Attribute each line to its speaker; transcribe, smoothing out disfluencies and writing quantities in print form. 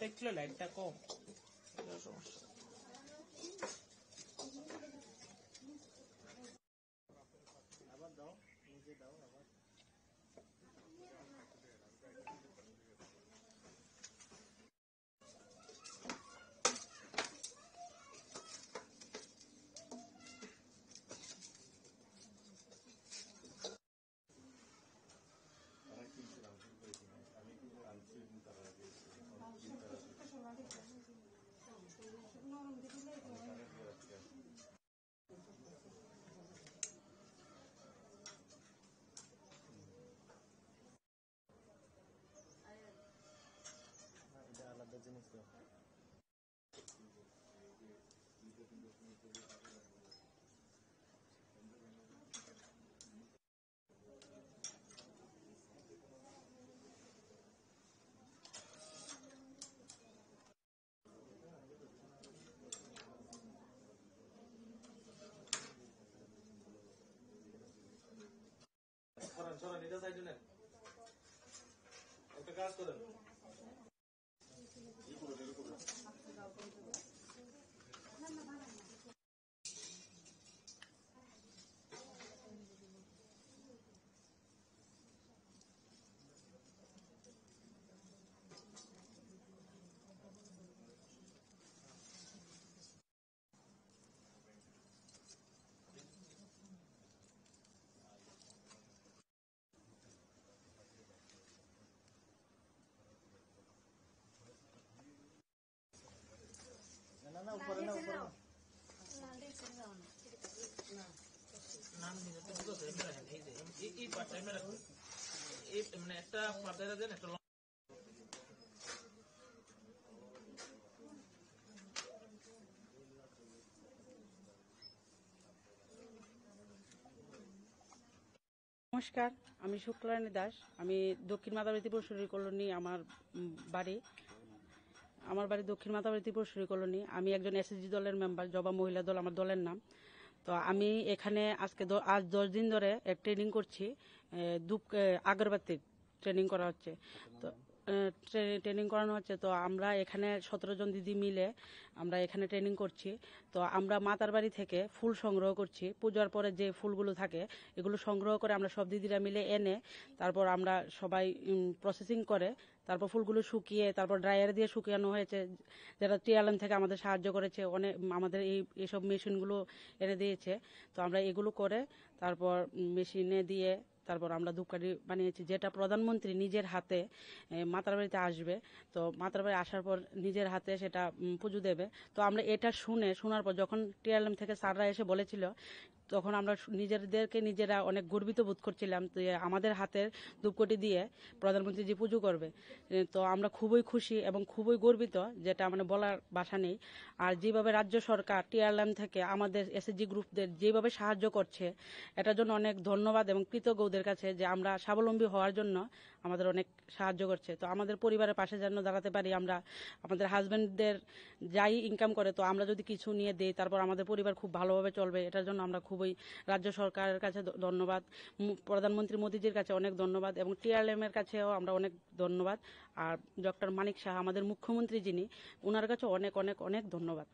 Speaker 1: একটু লাইটটা কম আবার দাও, নিজে দাও আবার। একটা কাজ করেন, একটা পাতায় দেন একটা।
Speaker 2: নমস্কার, আমি শুক্লারানী দাস। আমি দক্ষিণ মাতাবাড়ি ত্রিপুরেশ্বরী কলোনি আমার বাড়ি। আমার বাড়ি দক্ষিণ মাতাবাড়ি ত্রিপুরেশ্বরী কলোনি। আমি একজন এসএসজি দলের মেম্বার, জবা মহিলা দল আমার দলের নাম। তো আমি এখানে আজ 10 দিন ধরে ট্রেনিং করছি। আগরবাতির ট্রেনিং করা হচ্ছে। তো ট্রেনিং করানো হচ্ছে। তো আমরা এখানে 17 জন দিদি মিলে আমরা এখানে ট্রেনিং করছি। তো আমরা মাতার বাড়ি থেকে ফুল সংগ্রহ করছি। পূজার পরে যে ফুলগুলো থাকে এগুলো সংগ্রহ করে আমরা সব দিদিরা মিলে এনে তারপর আমরা সবাই প্রসেসিং করে তারপর ফুলগুলো শুকিয়ে তারপর ড্রায়ার দিয়ে শুকিয়ানো হয়েছে। যারা টিআরএম থেকে আমাদের সাহায্য করেছে, অনেক আমাদের এইসব মেশিনগুলো এনে দিয়েছে। তো আমরা এগুলো করে তারপর মেশিনে দিয়ে তারপর আমরা ধূপকাঠি বানিয়েছি, যেটা প্রধানমন্ত্রী নিজের হাতে মাতার বাড়িতে আসবে। তো মাতার বাড়ি আসার পর নিজের হাতে সেটা পুজো দেবে। তো আমরা এটা শোনার পর যখন টিআরএম থেকে স্যাররা এসে বলেছিল তখন আমরা নিজেরা অনেক গর্বিত বোধ করছিলাম যে আমাদের হাতের ধূপকাঠি দিয়ে প্রধানমন্ত্রী যে পুজো করবে। তো আমরা খুবই খুশি এবং খুবই গর্বিত, যেটা মানে বলার ভাষা নেই। আর যেভাবে রাজ্য সরকার টিআরএম থেকে আমাদের এসএসজি গ্রুপদের যেভাবে সাহায্য করছে, এটার জন্য অনেক ধন্যবাদ এবং কৃতজ্ঞ ওদের কাছে যে আমরা স্বাবলম্বী হওয়ার জন্য আমাদের অনেক সাহায্য করছে। তো আমাদের পরিবারের পাশে যেন দাঁড়াতে পারি, আমরা আমাদের হাজবেন্ডদের যাই ইনকাম করে তো আমরা যদি কিছু নিয়ে দেই তারপর আমাদের পরিবার খুব ভালোভাবে চলবে। এটার জন্য আমরা খুবই রাজ্য সরকারের কাছে ধন্যবাদ, প্রধানমন্ত্রী মোদীজির কাছে অনেক ধন্যবাদ এবং টিআরএম এর কাছেও আমরা অনেক ধন্যবাদ। আর ডক্টর মানিক সাহা আমাদের মুখ্যমন্ত্রী যিনি, ওনার কাছে অনেক অনেক অনেক ধন্যবাদ।